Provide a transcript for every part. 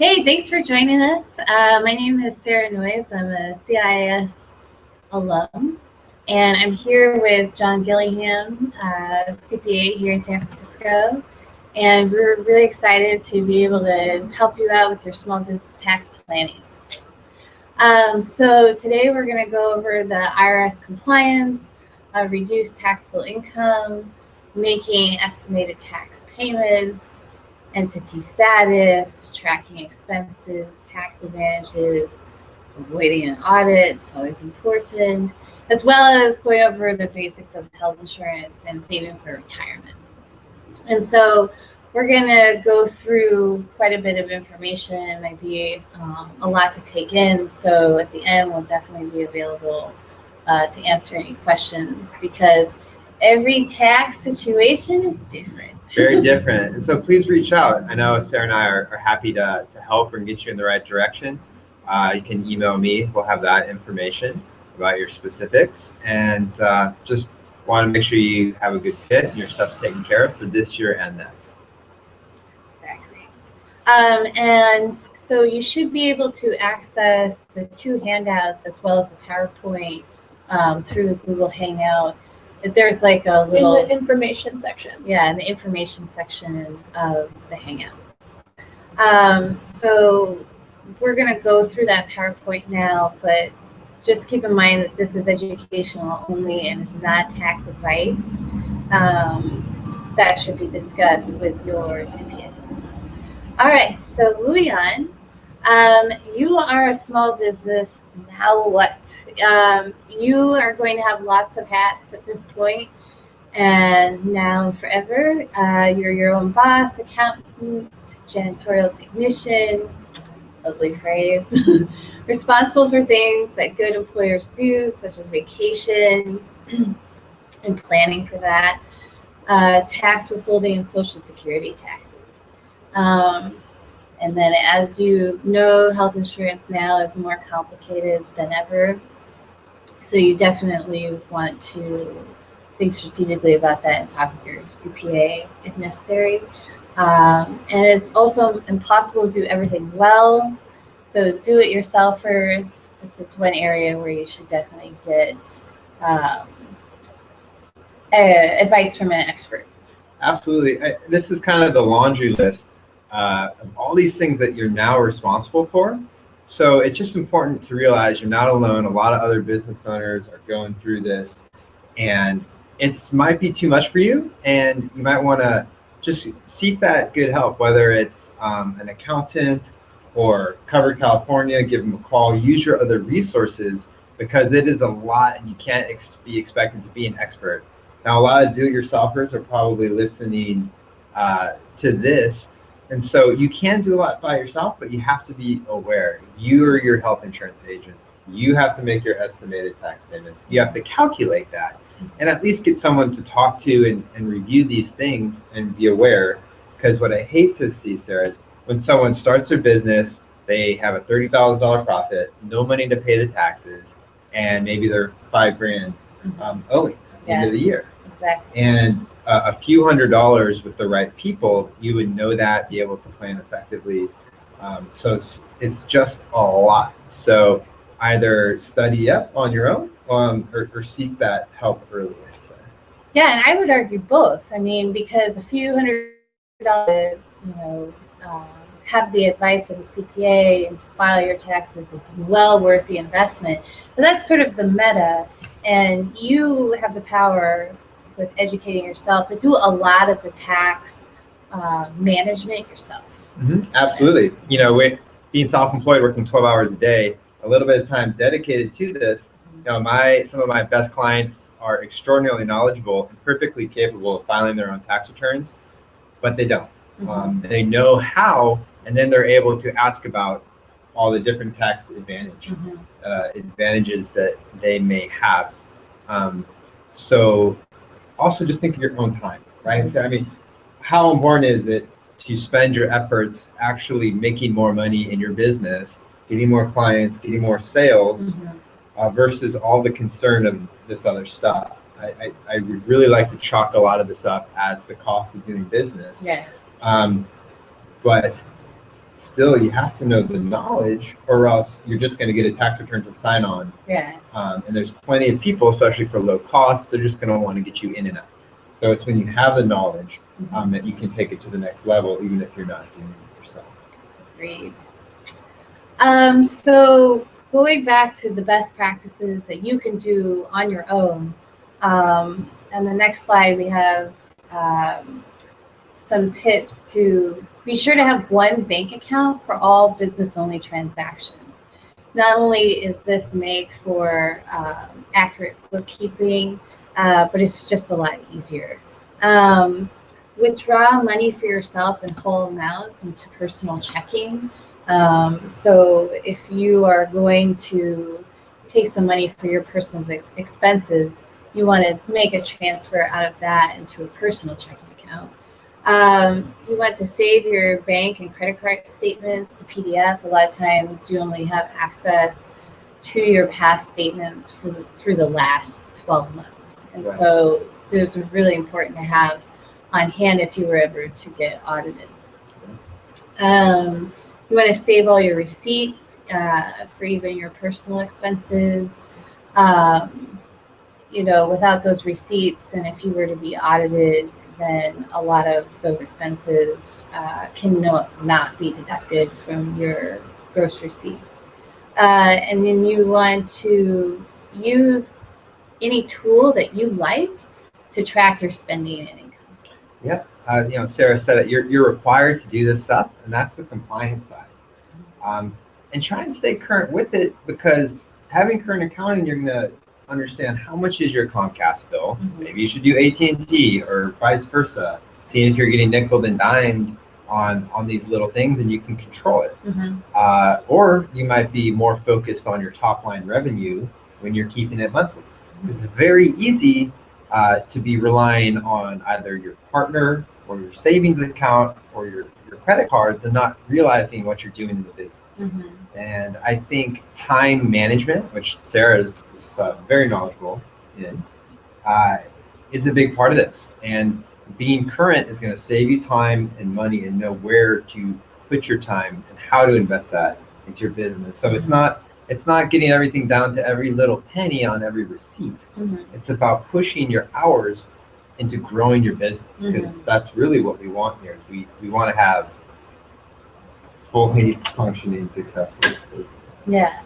Hey, thanks for joining us. My name is Sarah Noyes. I'm a CIIS alum, and I'm here with John Gillingham, CPA here in San Francisco. And we're really excited to be able to help you out with your small business tax planning. So today we're going to go over the IRS compliance, reduced taxable income, making estimated tax payments, entity status, tracking expenses, tax advantages, avoiding an audit, it's always important, as well as going over the basics of health insurance and saving for retirement. And so we're going to go through quite a bit of information. It might be a lot to take in, so at the end we'll definitely be available to answer any questions, because every tax situation is different. Very different. And so please reach out. I know Sarah and I are happy to help and get you in the right direction. You can email me. We'll have that information about your specifics. And just want to make sure you have a good fit and your stuff's taken care of for this year and next. Exactly. And so you should be able to access the two handouts as well as the PowerPoint through the Google Hangout. There's like a little in the information section. Yeah, in the information section of the Hangout. So we're going to go through that PowerPoint now, but just keep in mind that this is educational only and it's not tax advice. That should be discussed with your CPA. All right, so moving on. You are a small business. Now what? You are going to have lots of hats at this point, and now forever. You're your own boss, accountant, janitorial technician, lovely phrase, responsible for things that good employers do, such as vacation and planning for that, tax withholding and Social Security taxes. And then, as you know, health insurance now is more complicated than ever. So you definitely want to think strategically about that and talk with your CPA if necessary. And it's also impossible to do everything well. So do-it-yourselfers, this is one area where you should definitely get advice from an expert. Absolutely. This is kind of the laundry list of all these things that you're now responsible for. So it's just important to realize you're not alone. A lot of other business owners are going through this, and it might be too much for you, and you might want to just seek that good help, whether it's an accountant or Cover California. Give them a call. Use your other resources, because it is a lot and you can't be expected to be an expert. Now, a lot of do-it-yourselfers are probably listening to this. And so you can do a lot by yourself, but you have to be aware. You are your health insurance agent. You have to make your estimated tax payments. You have to calculate that and at least get someone to talk to and review these things and be aware. Because what I hate to see, Sarah, is when someone starts their business, they have a $30,000 profit, no money to pay the taxes, and maybe they're $5,000 owing at the end of the year. Exactly. And a few $100s with the right people, you would know that, be able to plan effectively. So it's just a lot. So either study up on your own or seek that help early. So. Yeah, and I would argue both. I mean, because a few $100, have the advice of a CPA and to file your taxes is well worth the investment. But that's sort of the meta, and you have the power with educating yourself to do a lot of the tax management yourself. Mm-hmm. Absolutely. With being self-employed, working 12 hours a day, a little bit of time dedicated to this. Some of my best clients are extraordinarily knowledgeable and perfectly capable of filing their own tax returns, but they don't. Mm-hmm. They know how, and then they're able to ask about all the different tax advantages that they may have. So also just think of your own time, right? So, how important is it to spend your efforts actually making more money in your business, getting more clients, getting more sales, versus all the concern of this other stuff? I would really like to chalk a lot of this up as the cost of doing business. Yeah. But still you have to know the knowledge, or else you're just going to get a tax return to sign on. Yeah. And there's plenty of people, especially for low cost, they're just going to want to get you in and out. So it's when you have the knowledge that you can take it to the next level, even if you're not doing it yourself. Agreed. So going back to the best practices that you can do on your own, and the next slide we have some tips to be sure to have one bank account for all business-only transactions. Not only is this made for accurate bookkeeping, but it's just a lot easier. Withdraw money for yourself in whole amounts into personal checking. So if you are going to take some money for your personal expenses, you want to make a transfer out of that into a personal checking account. You want to save your bank and credit card statements to PDF. A lot of times you only have access to your past statements through the last 12 months. And right. So those are really important to have on hand if you were ever to get audited. You want to save all your receipts for even your personal expenses. You know, without those receipts, and if you were to be audited, then a lot of those expenses can not be deducted from your gross receipts. And then you want to use any tool that you like to track your spending and income. Yep. You know, Sarah said it. You're required to do this stuff, and that's the compliance side. And try and stay current with it, because having current accounting, you're going to understand how much is your Comcast bill. Maybe you should do AT&T or vice versa. Seeing if you're getting nickeled and dimed on these little things, and you can control it. Or you might be more focused on your top line revenue when you're keeping it monthly. It's very easy to be relying on either your partner or your savings account or your credit cards and not realizing what you're doing in the business. And I think time management, which Sarah is very knowledgeable in, is a big part of this. And being current is going to save you time and money, and know where to put your time and how to invest that into your business. So it's not getting everything down to every little penny on every receipt. It's about pushing your hours into growing your business, because that's really what we want here. We want to have fully functioning, successful business. Yeah.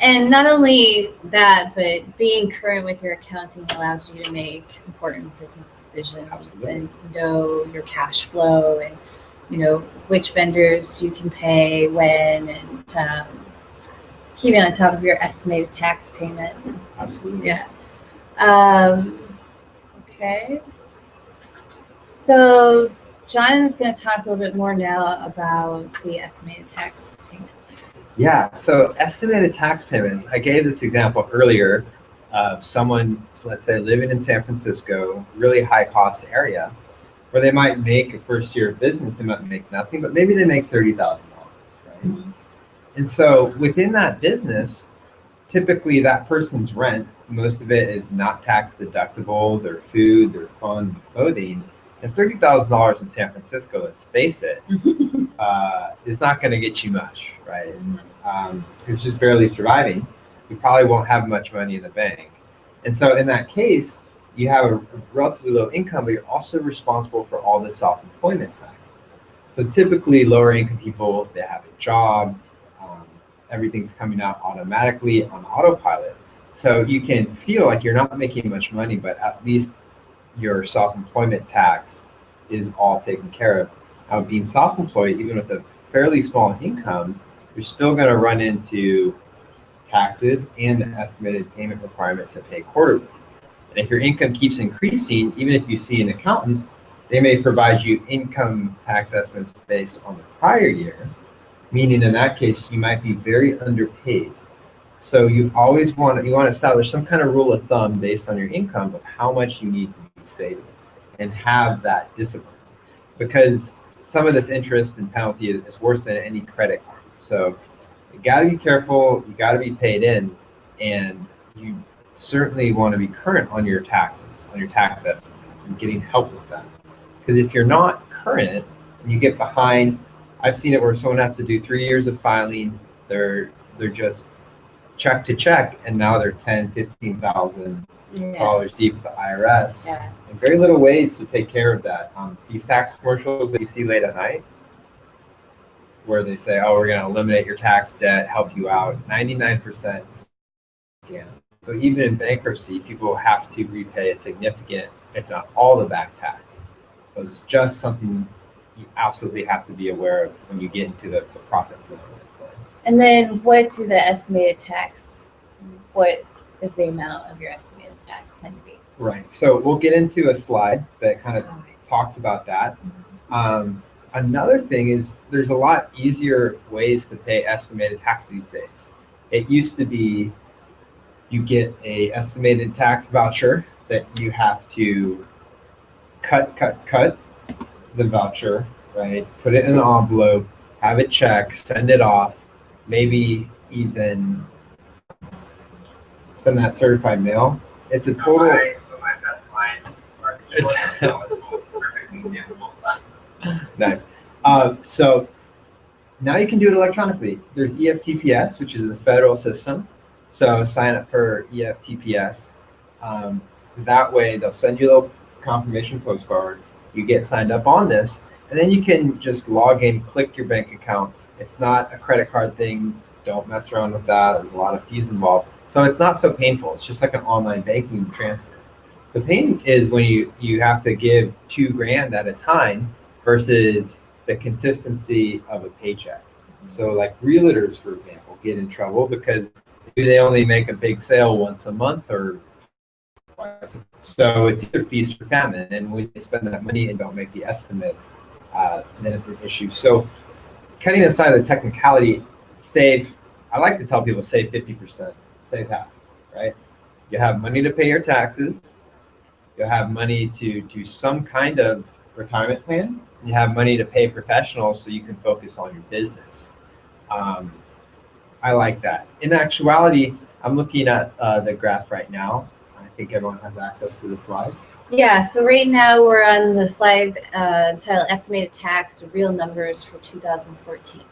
And not only that, but being current with your accounting allows you to make important business decisions. Absolutely. And know your cash flow, and you know which vendors you can pay when, and keeping on top of your estimated tax payment. Absolutely. Yeah. Okay. So John is going to talk a little bit more now about the estimated tax payment. Yeah, so estimated tax payments, I gave this example earlier of someone, so let's say, living in San Francisco, really high cost area, where they might make a first year of business, they might make nothing, but maybe they make $30,000, right? And so within that business, typically that person's rent, most of it is not tax deductible, their food, their fun, clothing. And $30,000 in San Francisco, let's face it, is not going to get you much, right? It's just barely surviving. You probably won't have much money in the bank. And so in that case, you have a relatively low income, but you're also responsible for all the self-employment taxes. So typically lower income people, they have a job, everything's coming out automatically on autopilot. So you can feel like you're not making much money, but at least your self-employment tax is all taken care of. Now, being self-employed, even with a fairly small income, you're still going to run into taxes and the estimated payment requirement to pay quarterly. And if your income keeps increasing, even if you see an accountant, they may provide you income tax estimates based on the prior year, meaning in that case, you might be very underpaid. So you always want to establish some kind of rule of thumb based on your income of how much you need to be saving, and have that discipline, because some of this interest and penalty is worse than any credit card. So you got to be careful, you got to be paid in, and you certainly want to be current on your taxes, on your tax estimates, and getting help with that. Because if you're not current and you get behind, I've seen it where someone has to do 3 years of filing. They're just check to check, and now they're $10,000-15,000 deep with the IRS. Yeah. And very little ways to take care of that. These tax commercials that you see late at night, where they say, "Oh, we're going to eliminate your tax debt, help you out." 99% scam. So even in bankruptcy, people have to repay a significant, if not all, the back tax. So it's just something you absolutely have to be aware of when you get into the profit zone. And then what do the estimated tax, what is the amount of your estimated tax tend to be? Right. So we'll get into a slide that kind of talks about that. Another thing is there's a lot easier ways to pay estimated tax these days. It used to be you get a estimated tax voucher that you have to cut the voucher, right? Put it in an envelope, have it checked, send it off, maybe even send that certified mail. It's a total. Nice. So now you can do it electronically. There's EFTPS, which is a federal system. So sign up for EFTPS. That way they'll send you a little confirmation postcard. You get signed up on this, and then you can just log in, click your bank account. It's not a credit card thing. Don't mess around with that. There's a lot of fees involved. So it's not so painful. It's just like an online banking transfer. The pain is when you have to give $2,000 at a time versus the consistency of a paycheck. So like realtors, for example, get in trouble because maybe they only make a big sale once a month or twice. So it's either feast or famine. And when they spend that money and don't make the estimates, then it's an issue. So cutting aside the technicality, I like to tell people save 50%, save half, right? You have money to pay your taxes, you have money to do some kind of retirement plan, and you have money to pay professionals so you can focus on your business. I like that. In actuality, I'm looking at the graph right now. I think everyone has access to the slides. Yeah, so right now we're on the slide titled Estimated Tax, Real Numbers for 2014.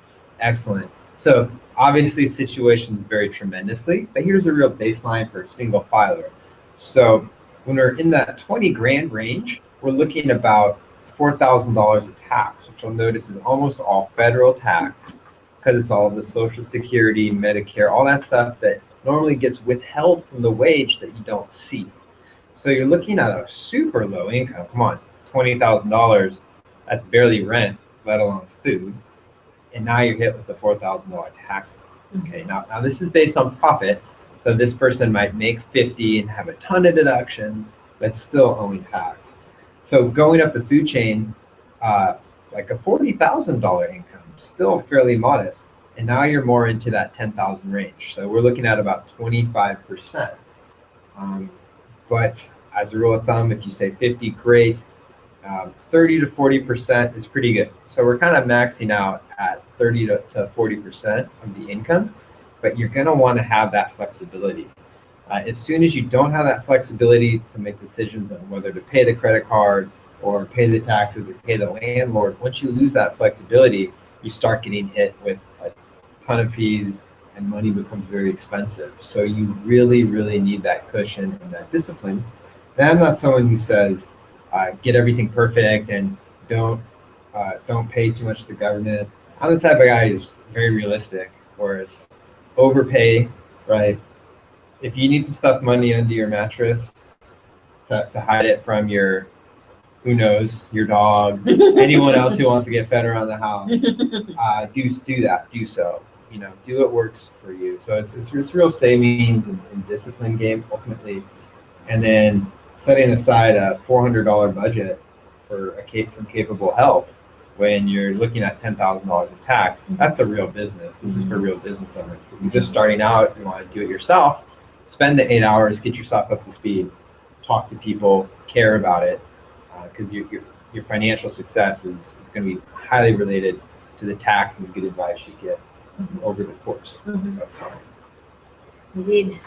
Excellent. So obviously situations vary tremendously, but here's a real baseline for a single filer. So when we're in that $20,000 range, we're looking about $4,000 of tax, which you'll notice is almost all federal tax because it's all the Social Security, Medicare, all that stuff that normally gets withheld from the wage that you don't see. So you're looking at a super low income. Come on, $20,000, that's barely rent, let alone food. And now you're hit with the $4,000 tax. Okay, now this is based on profit. So this person might make 50 and have a ton of deductions, but still only tax. So going up the food chain, like a $40,000 income, still fairly modest. And now you're more into that 10,000 range. So we're looking at about 25%. But as a rule of thumb, if you say 50, great. 30 to 40% is pretty good. So we're kind of maxing out at 30 to 40% of the income, but you're going to want to have that flexibility. As soon as you don't have that flexibility to make decisions on whether to pay the credit card or pay the taxes or pay the landlord, once you lose that flexibility, you start getting hit with a ton of fees and money becomes very expensive. So you really, really need that cushion and that discipline. And I'm not someone who says, get everything perfect and don't pay too much to the government. I'm the type of guy who's very realistic, where it's overpay, right? If you need to stuff money under your mattress to hide it from your, who knows, your dog, anyone else who wants to get fed around the house, do that, do so. You know, do what works for you. So it's real savings and discipline game ultimately. And then setting aside a $400 budget for some capable help when you're looking at $10,000 in tax, that's a real business. This is for real business owners. If you're just starting out, you want to do it yourself, spend the 8 hours, get yourself up to speed, talk to people, care about it, because your financial success is going to be highly related to the tax and the good advice you get over the course of time. Indeed.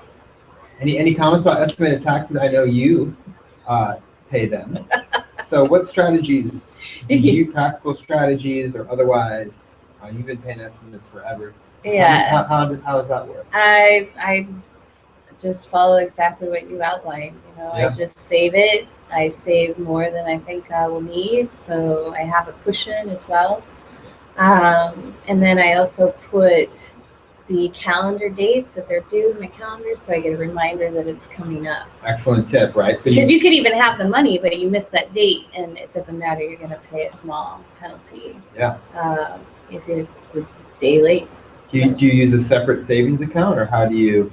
Any comments about estimated taxes? I know you pay them. So what strategies, do you practical strategies or otherwise, you've been paying estimates forever. Yeah. How does that work? I just follow exactly what you outlined. Yeah. I just save it. I save more than I think I will need, so I have a cushion as well. And then I also put the calendar dates that they're due in my calendar, so I get a reminder that it's coming up. Excellent tip, right? So because you could even have the money, but you miss that date, and it doesn't matter. You're going to pay a small penalty. Yeah. If it's a day late. Do you use a separate savings account, or how do you?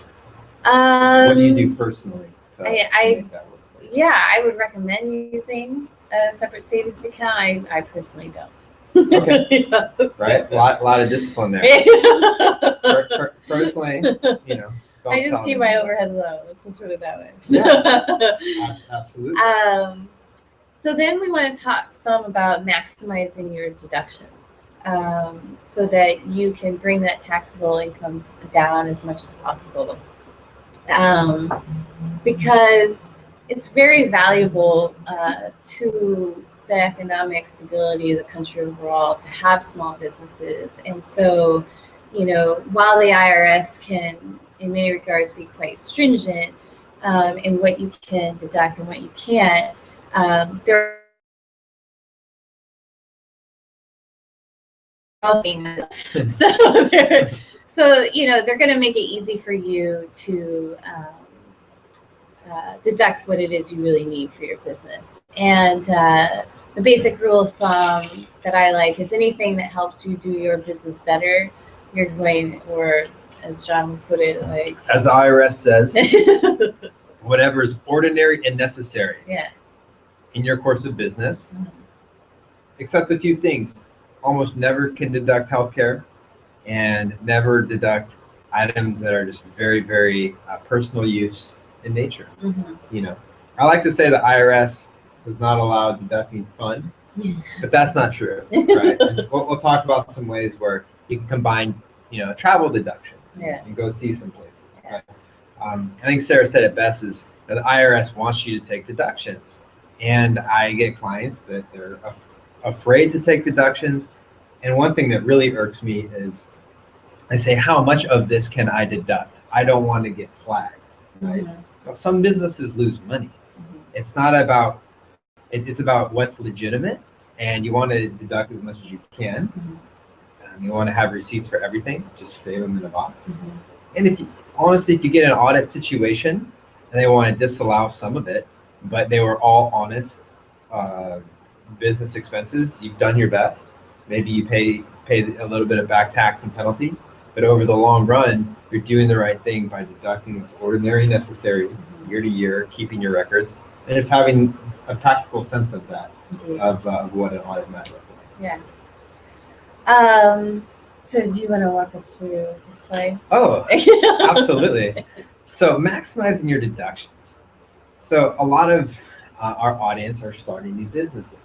What do you do personally to make that work for you? Yeah, I would recommend using a separate savings account. I personally don't. Okay. Right. A lot of discipline there. Personally, don't I just keep my overhead low. Let's just put it that way. Yeah. Absolutely. So then we want to talk some about maximizing your deductions, so that you can bring that taxable income down as much as possible. Because it's very valuable to the economic stability of the country overall to have small businesses. And so, while the IRS can, in many regards, be quite stringent in what you can deduct and what you can't, there are so they're going to make it easy for you to deduct what it is you really need for your business. And the basic rule of thumb that I like is anything that helps you do your business better, you're going, or as John would put it, like as the IRS says, whatever is ordinary and necessary. Yeah. In your course of business, except a few things. Almost never can deduct healthcare, and never deduct items that are just very, very personal use in nature. I like to say the IRS does not allow deducting fun, but that's not true, right? And we'll talk about some ways where you can combine, travel deductions and go see some places. Right? I think Sarah said it best is the IRS wants you to take deductions, and I get clients that they're afraid to take deductions. And one thing that really irks me is I say, how much of this can I deduct? I don't want to get flagged, right? Well, some businesses lose money. It's not about, it's about what's legitimate, and you want to deduct as much as you can. You want to have receipts for everything, just save them in a box. And if you get an audit situation and they want to disallow some of it, but they were all honest business expenses, you've done your best. Maybe you pay a little bit of back tax and penalty, but over the long run, you're doing the right thing by deducting what's ordinary and necessary year to year, keeping your records, and just having a practical sense of that, of what an audit might look like. Yeah. So do you want to walk us through this slide? Oh, absolutely. So maximizing your deductions. So a lot of our audience are starting new businesses.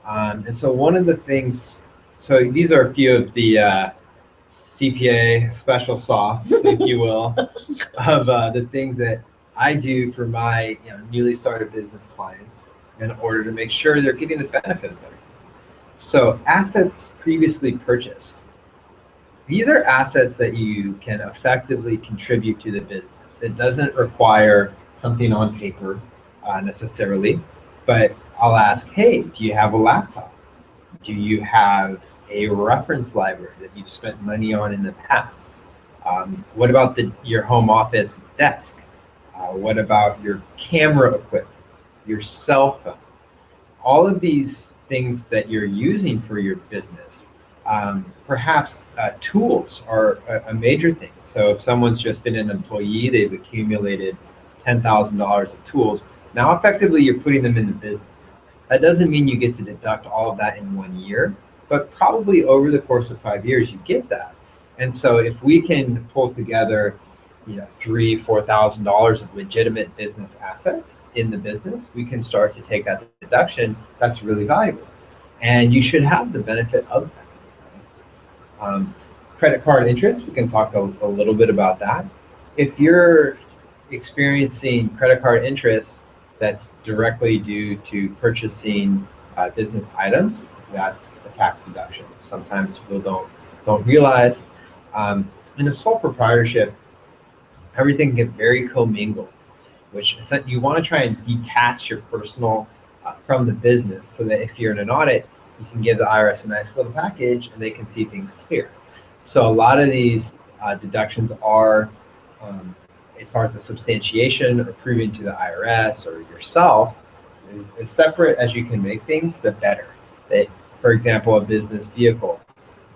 And so one of the things, so these are a few of the CPA special sauce, if you will, of the things that I do for my newly started business clients in order to make sure they're getting the benefit of everything. So assets previously purchased. These are assets that you can effectively contribute to the business. It doesn't require something on paper necessarily, but I'll ask, hey, do you have a laptop? Do you have a reference library that you've spent money on in the past? What about your home office desk? What about your camera equipment, your cell phone? All of these things that you're using for your business. Perhaps tools are a major thing. So if someone's just been an employee, they've accumulated $10,000 of tools. Now effectively you're putting them in the business. That doesn't mean you get to deduct all of that in 1 year, but probably over the course of 5 years you get that. And so if we can pull together $3,000-4,000 of legitimate business assets in the business, we can start to take that deduction. That's really valuable, and you should have the benefit of that. Credit card interest, we can talk a little bit about that. If you're experiencing credit card interest that's directly due to purchasing business items, that's a tax deduction. Sometimes people don't realize. In a sole proprietorship, everything gets very commingled, which you want to try and detach your personal from the business, so that if you're in an audit, you can give the IRS a nice little package and they can see things clear. So a lot of these deductions are, as far as the substantiation or proving to the IRS or yourself, is as separate as you can make things, the better. That, for example, a business vehicle.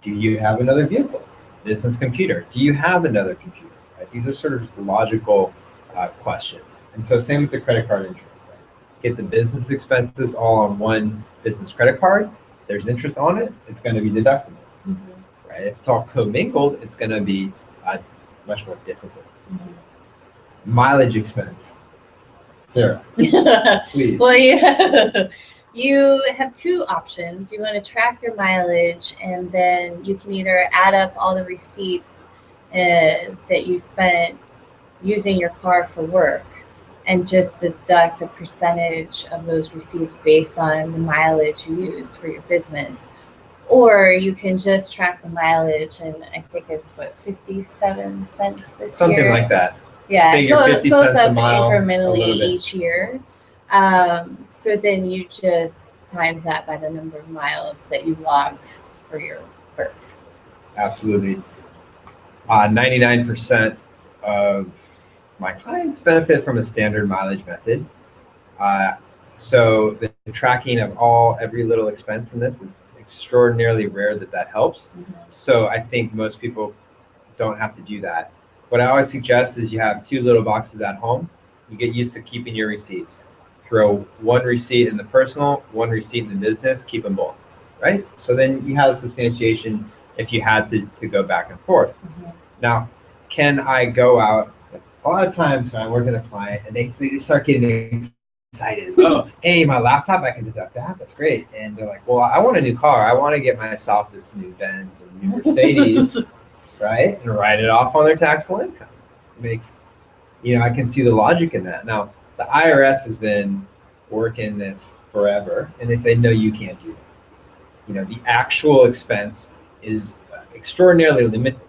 Do you have another vehicle? Business computer. Do you have another computer? Right? These are sort of just logical questions. And so same with the credit card interest. Right? Get the business expenses all on one business credit card. There's interest on it. It's going to be deductible. Mm-hmm. Right? If it's all commingled, it's going to be much more difficult. Mm-hmm. Mileage expense. Sarah, please. Well, you have two options. You want to track your mileage, and then you can either add up all the receipts that you spent using your car for work and just deduct a percentage of those receipts based on the mileage you use for your business. Or you can just track the mileage, and I think it's 57 cents this Something year. Something like that. Yeah, it goes up incrementally each year. So then you just times that by the number of miles that you logged for your work. Absolutely. 99% of my clients benefit from a standard mileage method. So the tracking of every little expense in this is extraordinarily rare that helps. Mm-hmm. So I think most people don't have to do that. What I always suggest is you have two little boxes at home. You get used to keeping your receipts. Throw one receipt in the personal, one receipt in the business, keep them both, right? So then you have a substantiation if you had to go back and forth. Mm-hmm. Now, can I go out? A lot of times when I work with a client and they start getting excited. Oh, hey, my laptop, I can deduct that. That's great. And they're like, well, I want a new car. I want to get myself this new Benz and new Mercedes. Right? And write it off on their taxable income. It makes, I can see the logic in that. Now, the IRS has been working this forever, and they say, no, you can't do that. The actual expense is extraordinarily limited.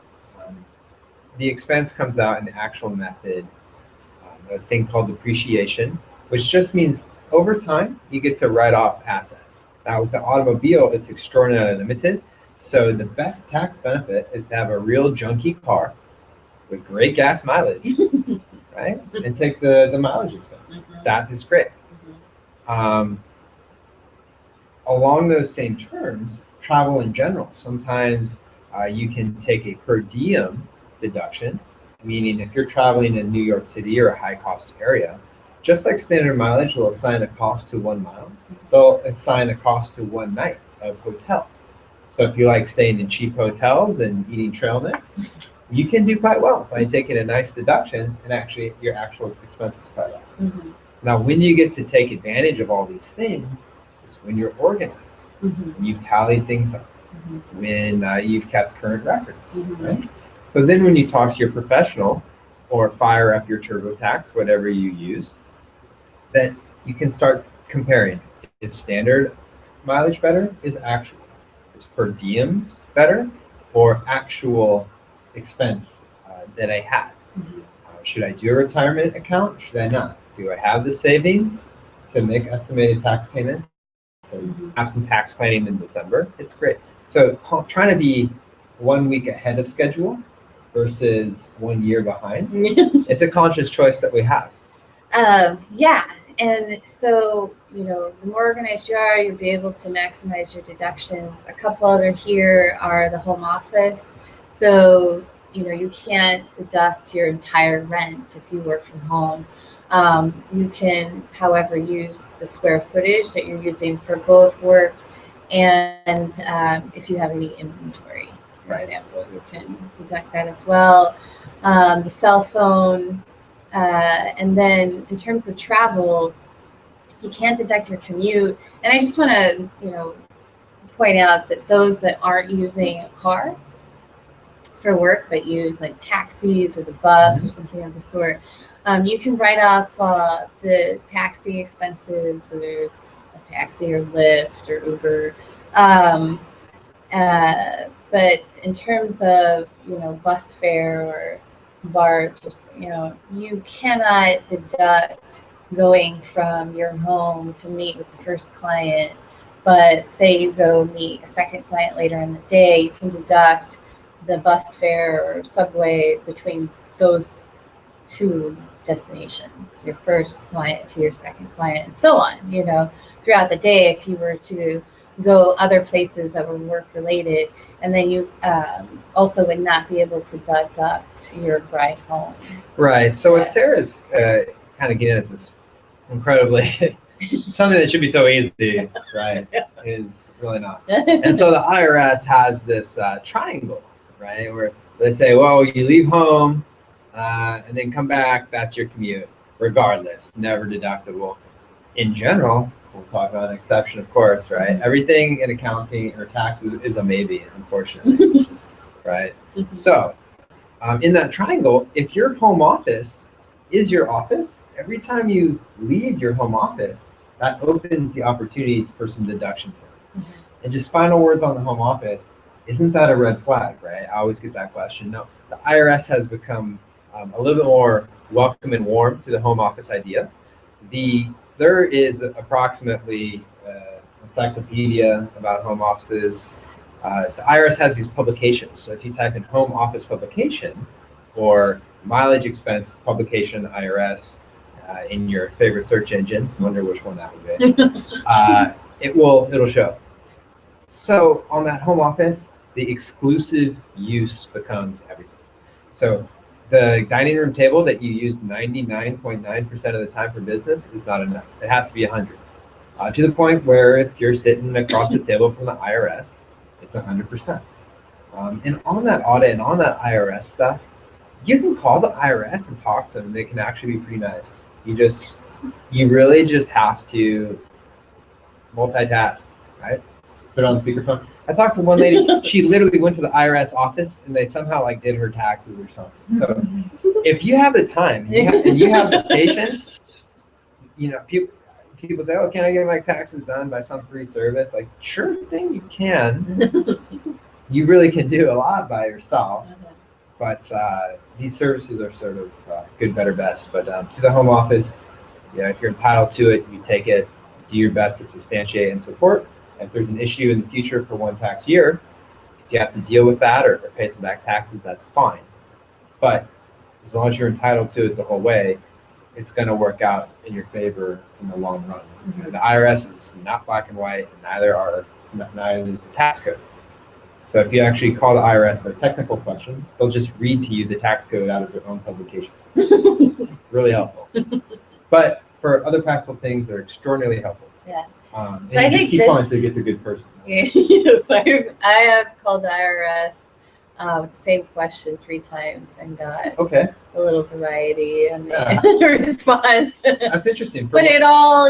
The expense comes out in the actual method, a thing called depreciation, which just means over time, you get to write off assets. Now, with the automobile, it's extraordinarily limited. So the best tax benefit is to have a real junky car with great gas mileage, right? And take the mileage expense. Mm-hmm. That is great. Mm-hmm. Along those same terms, travel in general. Sometimes you can take a per diem deduction, meaning if you're traveling in New York City or a high-cost area, just like standard mileage will assign a cost to 1 mile, they'll assign a cost to 1 night of hotel. So if you like staying in cheap hotels and eating trail mix, you can do quite well by taking a nice deduction, and actually your actual expense is quite less. Mm-hmm. Now, when you get to take advantage of all these things is when you're organized, mm-hmm. you've tallied things up, mm-hmm. when you've kept current records, mm-hmm. right? So then when you talk to your professional or fire up your TurboTax, whatever you use, then you can start comparing. Is standard mileage better? Is actual? Is per diem better? Or actual expense that I had? Mm-hmm. Should I do a retirement account? Should I not? Do I have the savings to make estimated tax payments? So mm-hmm. have some tax planning in December. It's great. So trying to be 1 week ahead of schedule versus 1 year behind. It's a conscious choice that we have. Yeah. And so, the more organized you are, you'll be able to maximize your deductions. A couple other here are the home office. So, you can't deduct your entire rent if you work from home. You can, however, use the square footage that you're using for both work and if you have any inventory, for example, you can deduct that as well. The cell phone. And then in terms of travel, you can't deduct your commute. And I just want to, point out that those that aren't using a car for work, but use like taxis or the bus mm-hmm. or something of the sort, You can write off the taxi expenses, whether it's a taxi or Lyft or Uber. Um, but in terms of, bus fare or BART, you cannot deduct going from your home to meet with the first client. But say you go meet a second client later in the day, you can deduct the bus fare or subway between those two destinations, your first client to your second client, and so on, throughout the day if you were to go other places that were work related. And then you also would not be able to deduct your ride home. Right. So what Sarah's kind of getting at is this incredibly something that should be so easy, right? Is really not. And so the IRS has this triangle, right, where they say, well, you leave home and then come back, that's your commute, regardless, never deductible. In general, we'll talk about an exception, of course, right? Everything in accounting or taxes is a maybe, unfortunately, right? So in that triangle, if your home office is your office, every time you leave your home office, that opens the opportunity for some deductions. And just final words on the home office, isn't that a red flag, right? I always get that question. No, the IRS has become a little bit more welcome and warm to the home office idea. There is approximately encyclopedia about home offices. The IRS has these publications. So if you type in home office publication or mileage expense publication IRS in your favorite search engine, wonder which one that would be, it'll show. So on that home office, the exclusive use becomes everything. So the dining room table that you use 99.9% of the time for business is not enough. It has to be 100. To the point where if you're sitting across the table from the IRS, it's 100%. And on that audit and on that IRS stuff, you can call the IRS and talk to them. They can actually be pretty nice. You really just have to multitask, right? Put it on speakerphone. I talked to one lady, she literally went to the IRS office and they somehow did her taxes or something. So if you have the time and you have the patience, people say, oh, can I get my taxes done by some free service? Like, sure thing, you can. You really can do a lot by yourself. But these services are sort of good, better, best. But to the home office, if you're entitled to it, you take it, do your best to substantiate and support. If there's an issue in the future for one tax year, if you have to deal with that or pay some back taxes, that's fine. But as long as you're entitled to it the whole way, it's going to work out in your favor in the long run. The IRS is not black and white, and neither is the tax code. So if you actually call the IRS for a technical question, they'll just read to you the tax code out of their own publication. Really helpful. But for other practical things, they're extraordinarily helpful. Yeah. So I just keep on to get the good person. Yes, I have called the IRS with the same question 3 times and got a little variety in the response. That's interesting. But it all,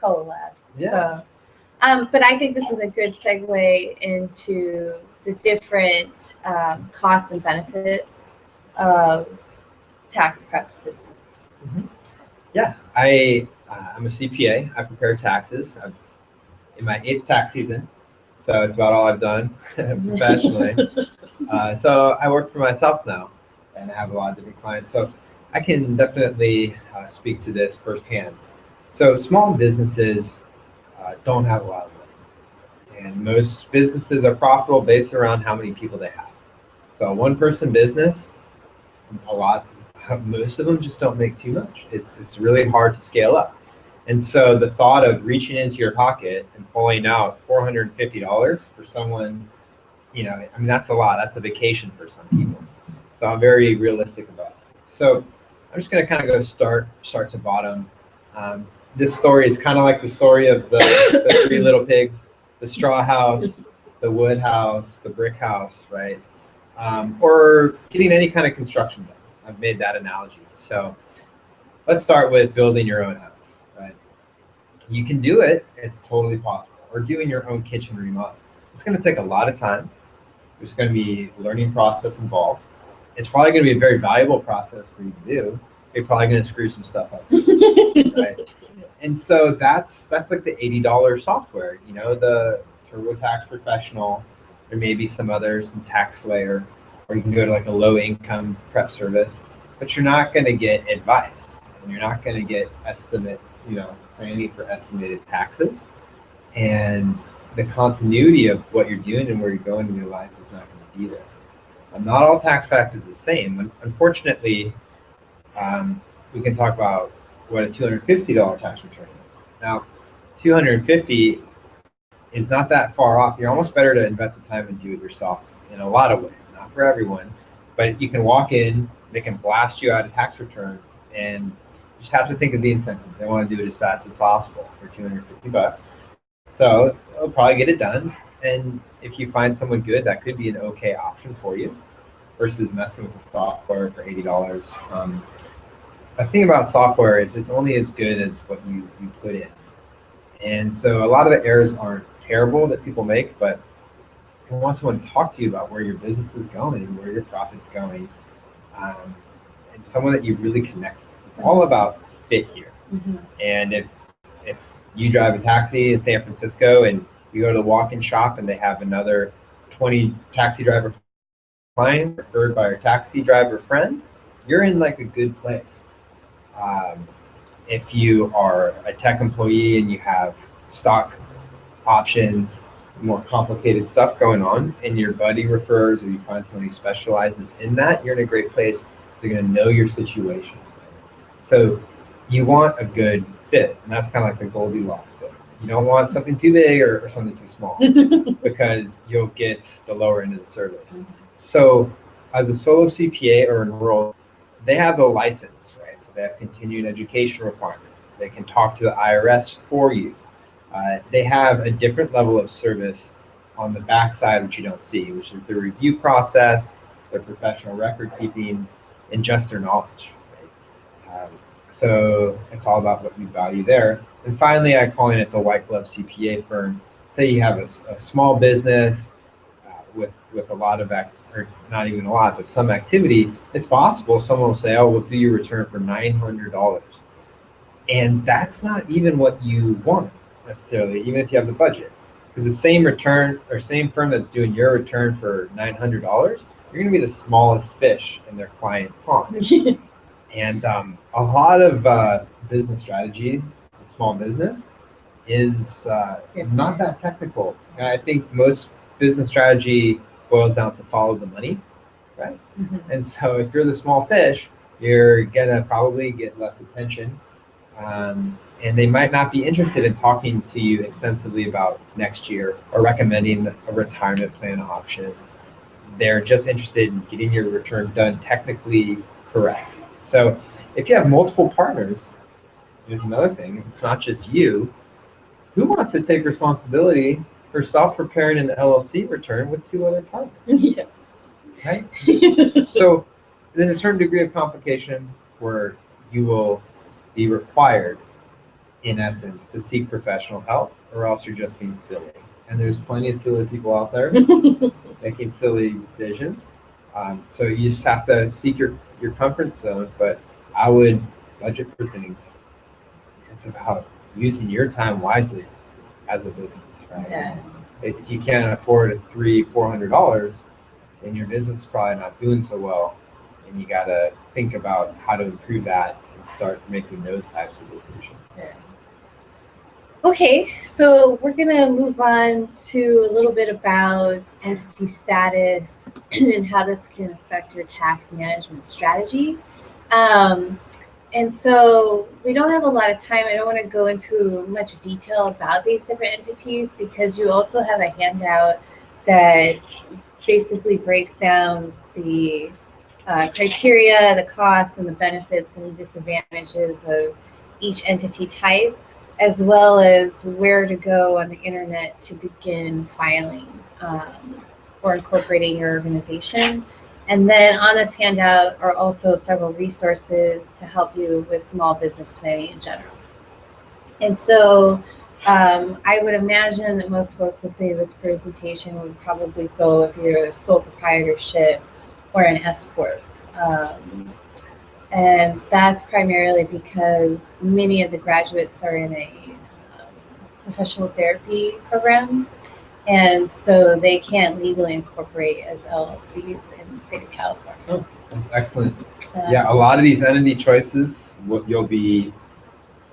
coalesced. Yeah. So, but I think this is a good segue into the different costs and benefits of tax prep systems. Yeah, I'm a CPA. I prepare taxes. I'm in my 8th tax season, so it's about all I've done professionally. So I work for myself now, and I have a lot of different clients. So I can definitely speak to this firsthand. So small businesses don't have a lot of money, and most businesses are profitable based around how many people they have. So a one-person business, most of them just don't make too much. It's really hard to scale up. And so the thought of reaching into your pocket and pulling out $450 for someone, that's a lot. That's a vacation for some people. So I'm very realistic about it. So I'm just going to kind of go start to bottom. This story is kind of like the story of the 3 little pigs, the straw house, the wood house, the brick house, right? Or getting any kind of construction done. I've made that analogy. So let's start with building your own house, right? You can do it. It's totally possible. Or doing your own kitchen remodel. It's going to take a lot of time. There's going to be a learning process involved. It's probably going to be a very valuable process for you to do you're probably going to screw some stuff up. Right? And so that's like the $80 software, you know, the TurboTax Professional. There may be some tax layer, or you can go to like a low income prep service, but you're not going to get advice, and you're not going to get planning for estimated taxes, and the continuity of what you're doing and where you're going in your life is not going to be there. Not all tax practice is the same. Unfortunately, we can talk about what a $250 tax return is. Now, $250 is not that far off. You're almost better to invest the time and do it yourself in a lot of ways. Not for everyone, but you can walk in, they can blast you out a tax return, and you just have to think of the incentives. They want to do it as fast as possible for $250. So they'll probably get it done. And if you find someone good, that could be an okay option for you versus messing with the software for $80. The thing about software is it's only as good as what you put in. And so a lot of the errors aren't terrible that people make, but you want someone to talk to you about where your business is going and where your profit's going, and someone that you really connect with. It's all about fit here. Mm-hmm. And if you drive a taxi in San Francisco and you go to the walk-in shop and they have another 20 taxi driver clients referred by your taxi driver friend, you're in like a good place. If you are a tech employee and you have stock options, more complicated stuff going on, and your buddy refers or you find someone who specializes in that, you're in a great place because they're going to know your situation. So you want a good fit, and that's kind of like the Goldilocks fit. You don't want something too big or something too small because you'll get the lower end of the service. Mm-hmm. So as a solo CPA or enrolled, they have a license, right? So they have continuing education requirement. They can talk to the IRS for you. They have a different level of service on the backside, which you don't see, which is the review process, their professional record keeping, and just their knowledge. Right? So it's all about what you value there. And finally, I call it the white glove CPA firm. Say you have a small business with a lot of or not even a lot, but some activity. It's possible someone will say, "Oh, we'll do your return for $900," and that's not even what you want necessarily, even if you have the budget. Because the same return or same firm that's doing your return for $900, you're going to be the smallest fish in their client pond. And a lot of business strategy, small business, is not that technical. And I think most business strategy boils down to follow the money, right? Mm-hmm. And so if you're the small fish, you're going to probably get less attention. And they might not be interested in talking to you extensively about next year or recommending a retirement plan option. They're just interested in getting your return done technically correct. So if you have multiple partners, here's another thing, it's not just you. Who wants to take responsibility for self-preparing an LLC return with two other partners? Yeah. Right? So there's a certain degree of complication where you will be required, in essence, to seek professional help, or else you're just being silly. And there's plenty of silly people out there making silly decisions. So you just have to seek your comfort zone, but I would budget for things. It's about using your time wisely as a business, right? Yeah. If you can't afford $300-400, then your business is probably not doing so well, and you got to think about how to improve that and start making those types of decisions. Yeah. Okay, so we're going to move on to a little bit about entity status and how this can affect your tax management strategy. And so we don't have a lot of time. I don't want to go into much detail about these different entities because you also have a handout that basically breaks down the criteria, the costs, and the benefits and disadvantages of each entity type, as well as where to go on the internet to begin filing or incorporating your organization. And then on this handout are also several resources to help you with small business planning in general. And so I would imagine that most folks listening to this presentation would probably go if you're a sole proprietorship or an S corp. And that's primarily because many of the graduates are in a professional therapy program, and so they can't legally incorporate as LLCs in the state of California. Oh, that's excellent. Yeah, a lot of these entity choices, you'll be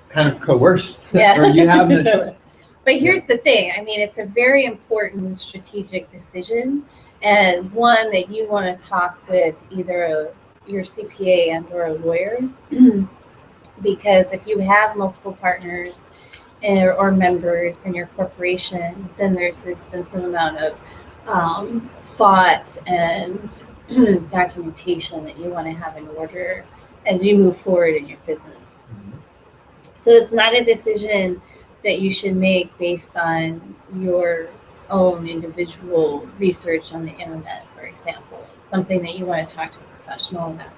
kind of coerced, Yeah. or you have no choice. But here's the thing. I mean, it's a very important strategic decision, and one that you want to talk with either your CPA and or a lawyer, because if you have multiple partners or members in your corporation, then there's an extensive amount of thought and documentation that you want to have in order as you move forward in your business. Mhm. So it's not a decision that you should make based on your own individual research on the internet, for example. It's something that you want to talk to a professional about.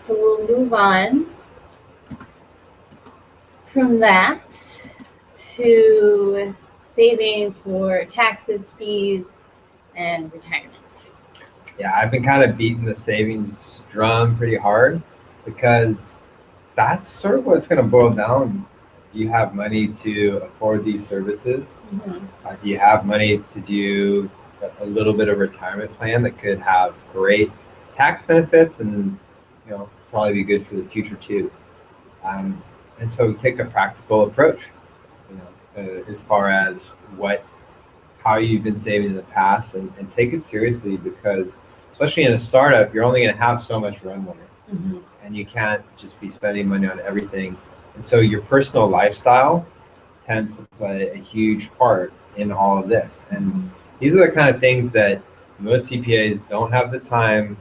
So we'll move on from that to saving for taxes, fees, and retirement. Yeah, I've been kind of beating the savings drum pretty hard because that's sort of what it's going to boil down. Do you have money to afford these services? Mm-hmm. Do you have money to do a little bit of retirement plan that could have great tax benefits and probably be good for the future too? And so take a practical approach, as far as how you've been saving in the past, and take it seriously, because especially in a startup, you're only going to have so much runway, Mm-hmm. and you can't just be spending money on everything. And so your personal lifestyle tends to play a huge part in all of this. And these are the kind of things that most CPAs don't have the time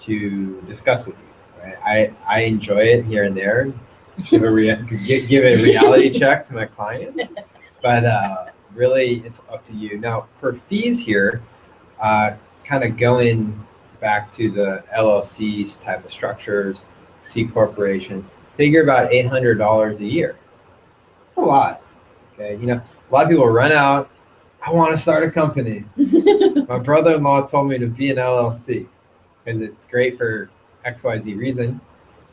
to discuss with you. Right? I enjoy it here and there, give a reality check to my clients, but really it's up to you. Now for fees here, kind of going back to the LLCs type of structures, C corporation, figure about $800 a year. It's a lot. Okay, a lot of people run out. I want to start a company. My brother-in-law told me to be an LLC because it's great for XYZ reason.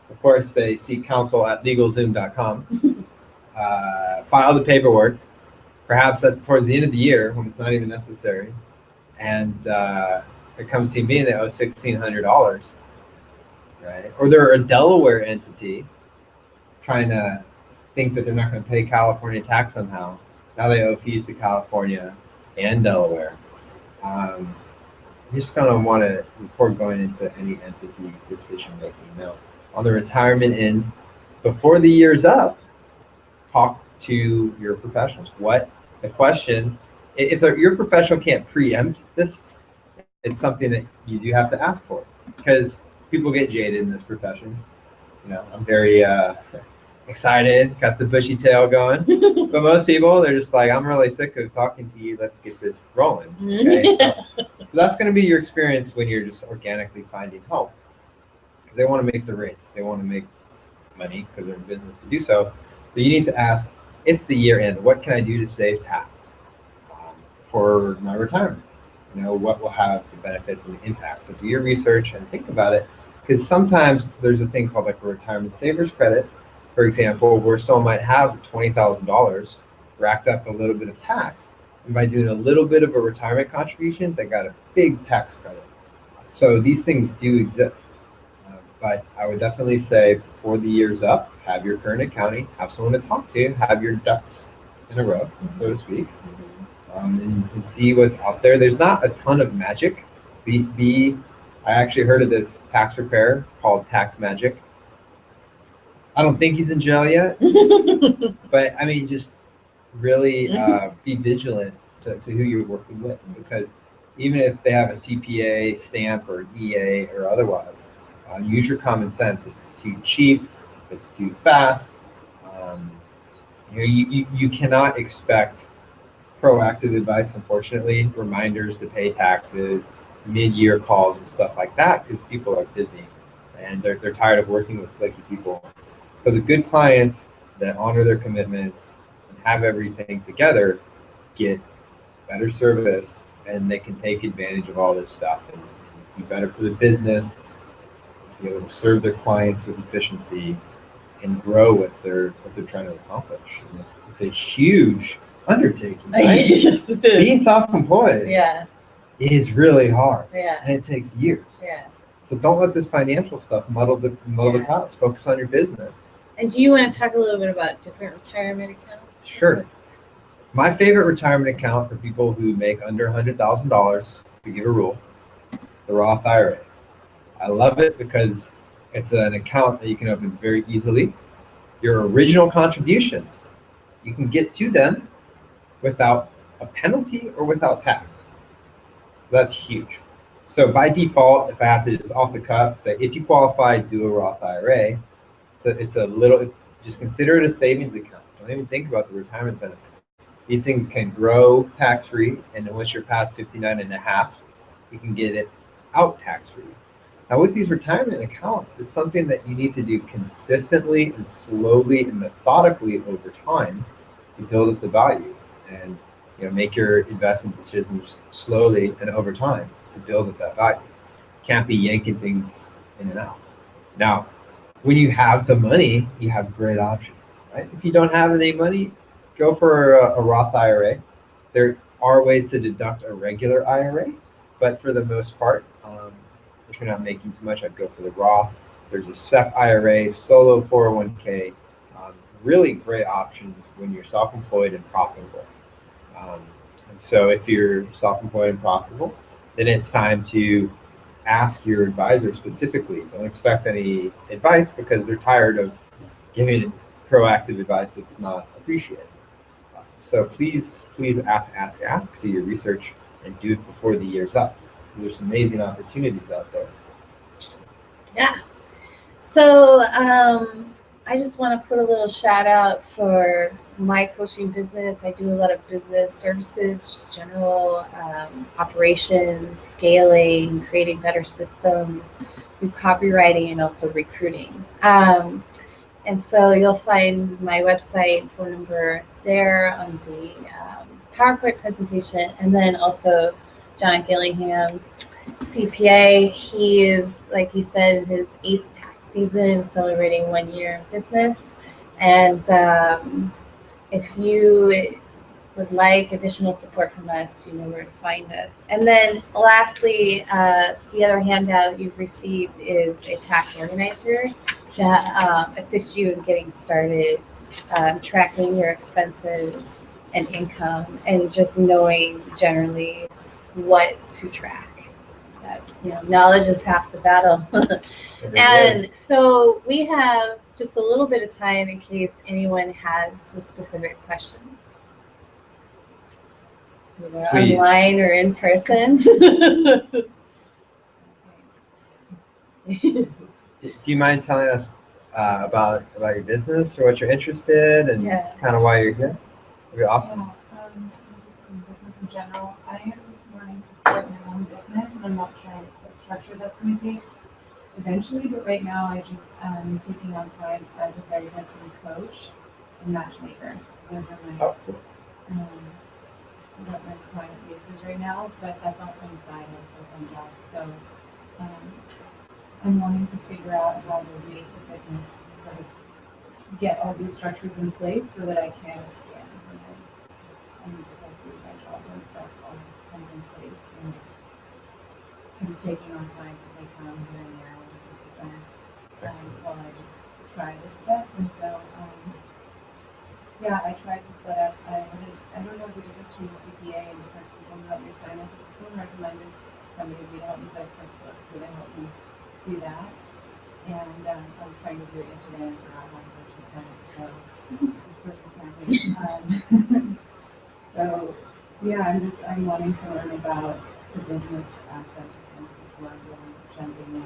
Of course, they seek counsel at legalzoom.com. File the paperwork, perhaps towards the end of the year when it's not even necessary, and they come see me and they owe $1,600, right? Or they're a Delaware entity trying to think that they're not going to pay California tax somehow. Now they owe fees to California and Delaware. You're just going to want to, before going into any entity decision making, on the retirement end, before the year's up, talk to your professionals. The question, if your professional can't preempt this, it's something that you do have to ask for, because people get jaded in this profession. I'm very excited, got the bushy tail going, but most people, they're just like, I'm really sick of talking to you, let's get this rolling. Okay, so that's going to be your experience when you're just organically finding help, because they want to make the rates, they want to make money because they're in business to do so. So you need to ask, it's the year end, what can I do to save tax for my retirement? What will have the benefits and the impacts? So do your research and think about it, because sometimes there's a thing called like a retirement savers credit, for example, where someone might have $20,000 racked up a little bit of tax, and by doing a little bit of a retirement contribution, they got a big tax credit. So these things do exist, but I would definitely say before the year's up, have your current accounting, have someone to talk to, have your ducks in a row, so to speak. And see what's out there. There's not a ton of magic. I actually heard of this tax preparer called Tax Magic. I don't think he's in jail yet, but I mean, just really be vigilant to who you're working with, because even if they have a CPA stamp or EA or otherwise, use your common sense. If it's too cheap, if it's too fast, you cannot expect proactive advice, unfortunately, reminders to pay taxes, mid-year calls and stuff like that, because people are busy and they're tired of working with flaky people. So the good clients that honor their commitments and have everything together get better service, and they can take advantage of all this stuff and be better for the business, be able to serve their clients with efficiency and grow what they're trying to accomplish. And it's a huge undertaking, right? Yes, it is. Being self-employed is really hard. And it takes years. So don't let this financial stuff muddle the clouds. Focus on your business. And do you want to talk a little bit about different retirement accounts? Sure. My favorite retirement account for people who make under $100,000, to give a rule, the Roth IRA. I love it because it's an account that you can open very easily. Your original contributions, you can get to them without a penalty or without tax. So that's huge. So by default, if I have to just off the cuff say, if you qualify, do a Roth IRA, it's a little, just consider it a savings account. Don't even think about the retirement benefits. These things can grow tax-free, and then once you're past 59 and a half, you can get it out tax-free. Now with these retirement accounts, it's something that you need to do consistently and slowly and methodically over time to build up the value, and make your investment decisions slowly and over time to build up that value. Can't be yanking things in and out. Now, when you have the money, you have great options, right? If you don't have any money, go for a Roth IRA. There are ways to deduct a regular IRA, but for the most part, if you're not making too much, I'd go for the Roth. There's a SEP IRA, solo 401k, really great options when you're self-employed and profitable. And so if you're self-employed and profitable, then it's time to ask your advisor specifically. Don't expect any advice because they're tired of giving proactive advice that's not appreciated. So please ask, do your research and do it before the year's up. There's some amazing opportunities out there. Yeah. So I just want to put a little shout out for my coaching business. I do a lot of business services, just general operations, scaling, creating better systems, do copywriting, and also recruiting. And so you'll find my website, phone number there on the PowerPoint presentation. And then also John Gillingham, CPA. He is, like he said, in his 8th tax season, celebrating 1 year in business. And if you would like additional support from us, you know where to find us. And then lastly, the other handout you've received is a tax organizer that assists you in getting started, tracking your expenses and income, and just knowing generally what to track. That, knowledge is half the battle. And so we have just a little bit of time in case anyone has a specific question, either online or in person. Do you mind telling us about your business or what you're interested in, and kind of why you're here? That'd be awesome. Business in general, I am wanting to start my own business, and I'm not sure what structure that's going to take eventually. But right now, I just am taking on clients as a very handsome coach and matchmaker. So those are what my client base is right now. But that's all on the side of full-time job. So I'm wanting to figure out how to make the business sort of get all these structures in place so that I can expand. I need to start to do my job once that's all kind of in place, and just kind of taking on clients as they come here and there while I just try this stuff. And so, I tried to set up. I don't know the difference between the CPA and different people who help your finances. Someone recommended somebody to help me set up QuickBooks, so they helped me do that. And I was trying to do it yesterday and I forgot how to purchase that. So this is perfect timing. So I'm wanting to learn about the business aspect of things before I'm really jumping in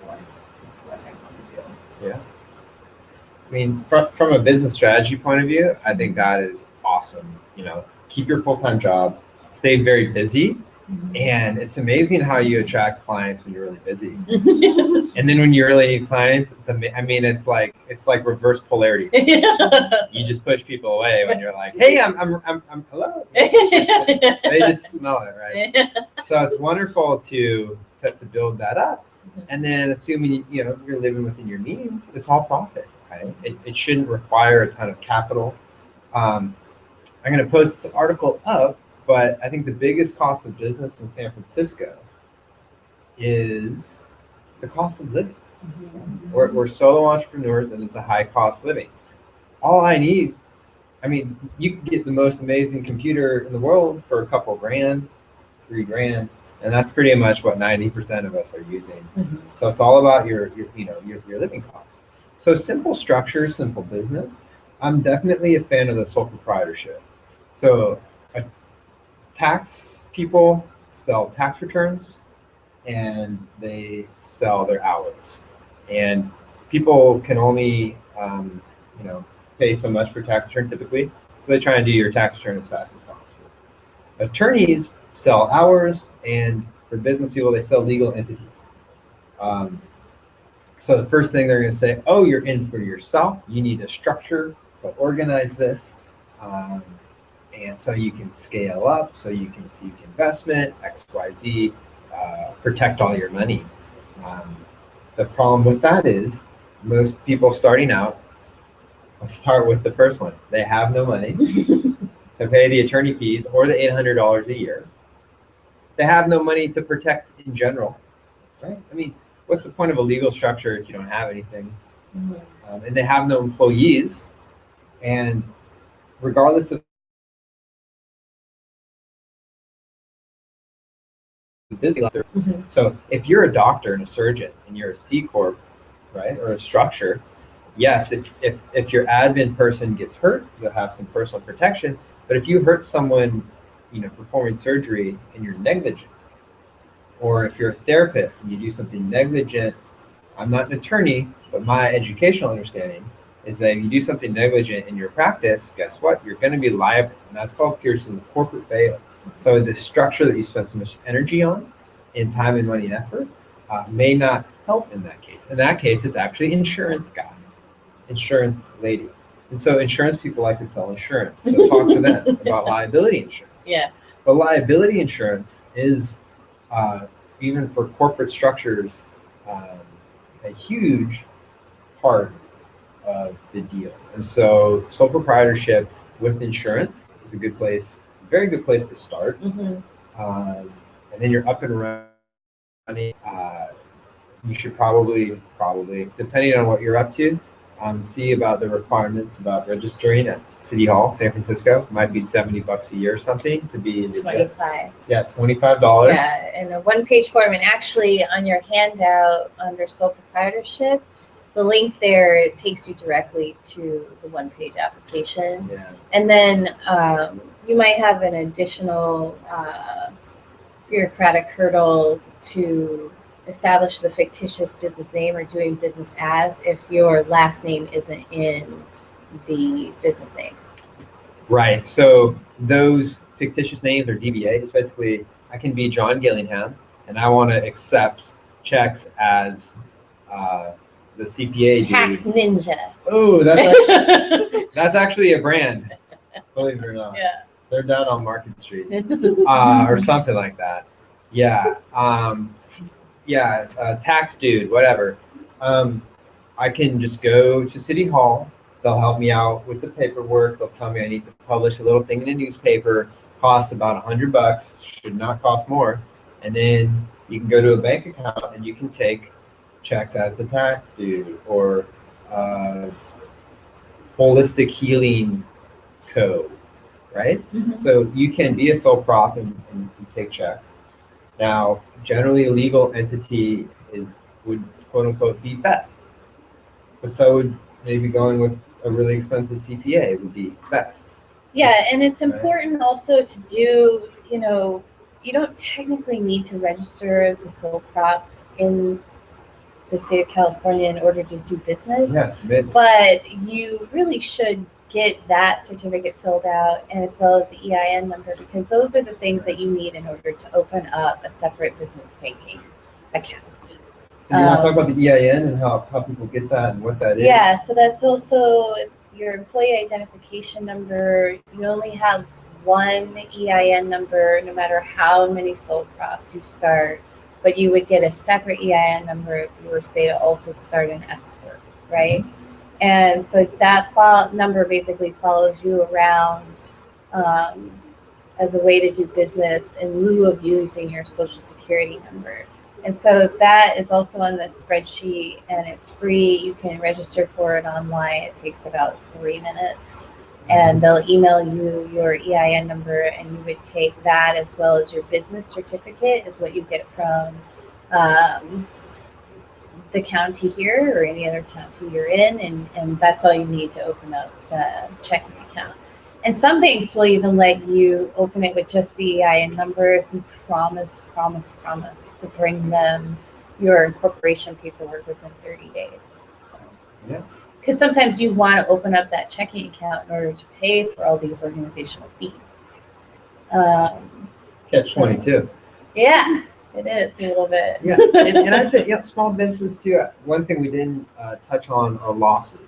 force into what I want to do. Yeah. I mean, from a business strategy point of view, I think that is awesome. Keep your full-time job, stay very busy. Mm-hmm. And it's amazing how you attract clients when you're really busy. And then when you really need clients, it's like reverse polarity. You just push people away when you're like, hey, I'm hello. They just smell it, right? So it's wonderful to build that up. And then assuming you're living within your means, it's all profit, right? It shouldn't require a ton of capital. I'm going to post this article up, but I think the biggest cost of business in San Francisco is the cost of living. We're solo entrepreneurs, and it's a high cost living. All I need, you can get the most amazing computer in the world for a couple grand, $3,000, and that's pretty much what 90% of us are using. So it's all about your living costs. So simple structure, simple business. I'm definitely a fan of the sole proprietorship. So tax people sell tax returns, and they sell their hours. And people can only, pay so much for tax return typically, so they try and do your tax return as fast as possible. Attorneys sell hours, and for business people, they sell legal entities. So the first thing they're going to say, oh, you're in for yourself. You need a structure to organize this. And so you can scale up, so you can seek investment, XYZ, protect all your money. The problem with that is most people starting out, I'll start with the first one. They have no money to pay the attorney fees or the $800 a year. They have no money to protect in general, right? What's the point of a legal structure if you don't have anything? And they have no employees. And regardless of busy. So if you're a doctor and a surgeon and you're a C Corp, right, or a structure, yes, if your admin person gets hurt, you'll have some personal protection. But if you hurt someone, performing surgery and you're negligent, or if you're a therapist and you do something negligent, I'm not an attorney, but my educational understanding is that if you do something negligent in your practice, guess what? You're going to be liable, and that's called piercing the corporate veil. So the structure that you spend so much energy on, in time and money and effort, may not help in that case. In that case, it's actually insurance guy, insurance lady. And so insurance people like to sell insurance. So talk to them about liability insurance. Yeah. But liability insurance is, even for corporate structures, a huge part of the deal. And so sole proprietorship with insurance is a good place, very good place to start. And then you're up and running. You should probably, depending on what you're up to, see about the requirements about registering at City Hall, San Francisco. It might be $70 a year or something to be legit. 25. Yeah, $25. Yeah, in a one-page form, and actually on your handout under sole proprietorship, the link there, it takes you directly to the one-page application. Yeah. And then you might have an additional bureaucratic hurdle to establish the fictitious business name or doing business as if your last name isn't in the business name. Right. So those fictitious names or DBAs, basically, I can be John Gillingham, and I want to accept checks as the CPA Tax dude. Ninja. Oh, that's actually a brand, believe it or not. Yeah. They're down on Market Street, or something like that. Yeah. Tax dude, whatever. I can just go to City Hall. They'll help me out with the paperwork. They'll tell me I need to publish a little thing in a newspaper. Costs about $100. Should not cost more. And then you can go to a bank account and you can take checks as the tax dude, or Holistic Healing Co. Right? So you can be a sole prop and take checks. Now, generally, a legal entity would quote unquote be best, but so would maybe going with a really expensive CPA would be best. Yeah, and it's important also to do, you don't technically need to register as a sole prop in the state of California in order to do business. Yeah, it's amazing. But you really should get that certificate filled out, and as well as the EIN number, because those are the things that you need in order to open up a separate business banking account. So you want to talk about the EIN and how people get that and what that is? Yeah, so that's also, it's your employee identification number. You only have one EIN number no matter how many sole props you start. but you would get a separate EIN number if you were, say, to also start an S corp, right? And so that number basically follows you around as a way to do business in lieu of using your social security number. And so that is also on the spreadsheet, and it's free. You can register for it online. It takes about 3 minutes. And they'll email you your EIN number, and you would take that as well as your business certificate is what you get from the county here or any other county you're in, and that's all you need to open up the checking account. And some banks will even let you open it with just the EIN number if you promise to bring them your incorporation paperwork within 30 days. So, Yeah. Because sometimes you want to open up that checking account in order to pay for all these organizational fees. Catch 22. Yeah, it is a little bit. Yeah, and I think small business too. One thing we didn't touch on are losses.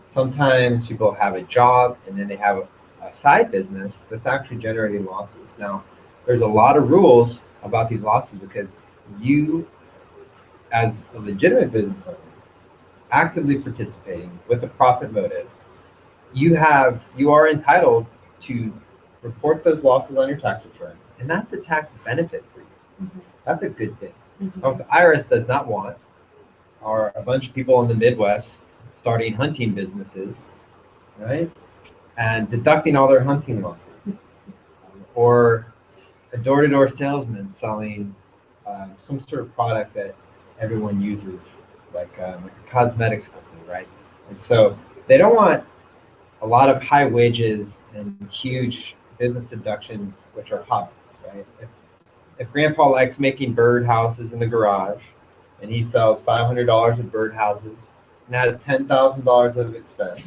Sometimes people have a job and then they have a side business that's actually generating losses. Now, there's a lot of rules about these losses because you, as a legitimate business owner, actively participating with a profit motive, you are entitled to report those losses on your tax return, and that's a tax benefit for you. Mm-hmm. That's a good thing. Mm-hmm. What the IRS does not want are a bunch of people in the Midwest starting hunting businesses, right? And deducting all their hunting losses. Or a door-to-door salesman selling some sort of product that everyone uses, like a cosmetics company, right? And so they don't want a lot of high wages and huge business deductions, which are hobbies, right? If Grandpa likes making bird houses in the garage, and he sells $500 of bird houses and has $10,000 of expense,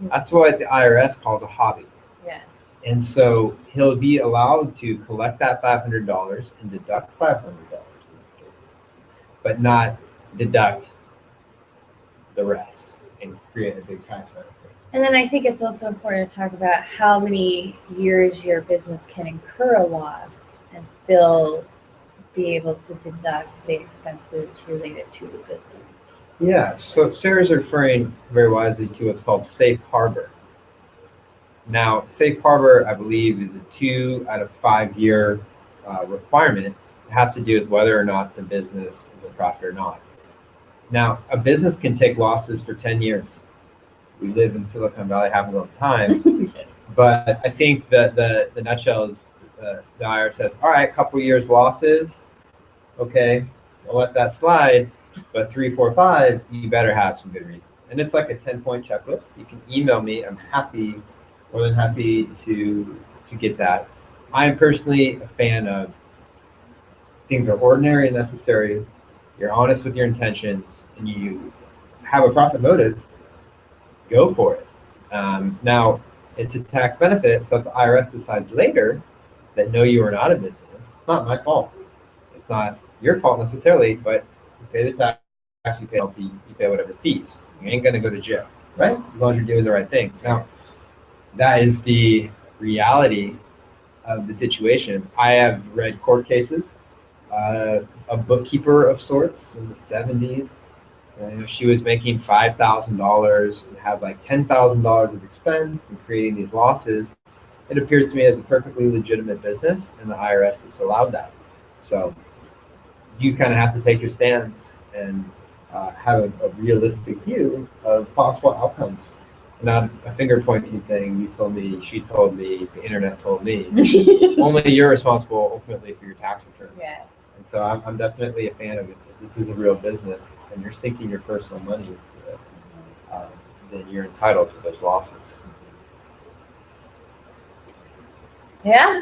that's what the IRS calls a hobby. Yes. And so he'll be allowed to collect that $500 and deduct $500 in this case, but not deduct the rest and create a big tax benefit. And then I think it's also important to talk about how many years your business can incur a loss and still be able to deduct the expenses related to the business. Yeah, so Sarah's referring very wisely to what's called safe harbor. Now, safe harbor, I believe, is a 2 out of 5 year requirement. It has to do with whether or not the business is a profit or not. Now, a business can take losses for 10 years. We live in Silicon Valley, happens all the time. But I think that the nutshell is the IRS says, all right, couple years losses, okay, I'll let that slide. But 3, 4, 5, you better have some good reasons. And it's like a 10-point checklist. You can email me. I'm more than happy to get that. I am personally a fan of things are ordinary and necessary. You're honest with your intentions, and you have a profit motive. Go for it. Now, it's a tax benefit, so if the IRS decides later that no, you are not a business, it's not my fault. It's not your fault necessarily, but you pay the tax, you pay penalty, you pay whatever fees. You ain't gonna go to jail, right? As long as you're doing the right thing. Now, that is the reality of the situation. I have read court cases. A bookkeeper of sorts in the 70s, she was making $5,000 and had like $10,000 of expense and creating these losses. It appeared to me as a perfectly legitimate business, and the IRS disallowed that. So you kind of have to take your stance and have a realistic view of possible outcomes. Not a finger pointing thing. You told me, she told me, the internet told me. Only you're responsible ultimately for your tax returns. Yeah. And so I'm definitely a fan of it. If this is a real business and you're sinking your personal money into it, then you're entitled to those losses. Yeah.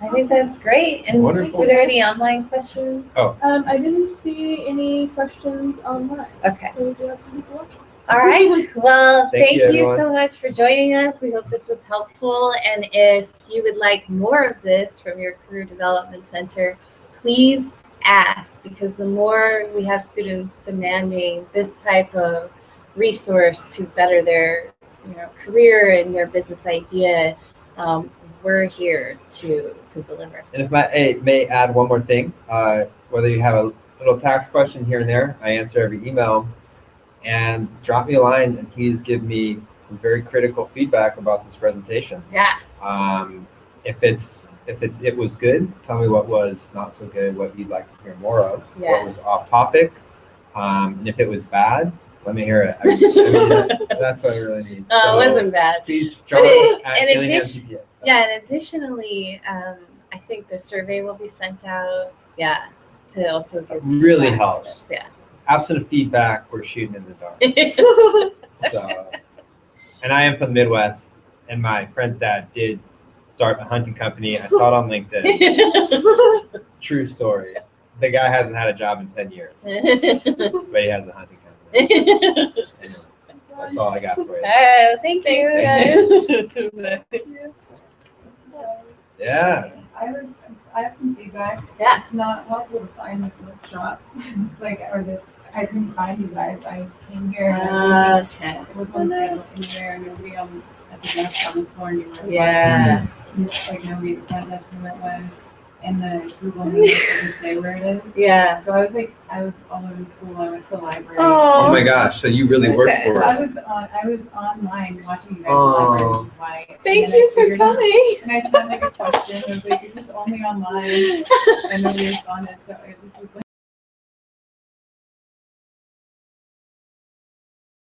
I think that's great. And Wonderful. were there any online questions? Oh. I didn't see any questions online. Okay. So we do have some people watching. All right. Well, thank you everyone. so much for joining us. We hope this was helpful. And if you would like more of this from your Career Development Center, please ask, because the more we have students demanding this type of resource to better their career and their business idea, we're here to deliver. And if I may add one more thing, whether you have a little tax question here and there, I answer every email. And drop me a line, and please give me some very critical feedback about this presentation. Yeah. If it was good, tell me what was not so good, what you'd like to hear more of, Yeah. what was off topic, and if it was bad, let me hear it. I mean, that's what I really need. Oh, it wasn't bad. Please drop it at in Gillingham addition- CPA. Yeah, and additionally, I think the survey will be sent out. Yeah, to also give Really feedback. helps. Yeah. Absent of feedback, we're shooting in the dark. So, and I am from the Midwest, and my friend's dad did start a hunting company. I saw it on LinkedIn. True story. The guy hasn't had a job in 10 years, but he has a hunting company. Anyway, that's all I got for you. Oh, thank you. Thanks, Yeah. I have some feedback. Yeah. It's not possible to find this workshop, I couldn't find you guys. I came here and Okay. it was on schedule anywhere. Nobody at the desk on this morning. Yeah. Like nobody at the front desk knew where it was, and the Google Meet doesn't say where it is. Yeah. So I was all over the school. I went to the library. Oh my gosh. So you really worked Okay. for I it. was online watching you guys Oh. in the library. Which is why. Thank and then you I for figured out- coming. And I sent like a question. It was like, it's only online, and nobody responded. So I just was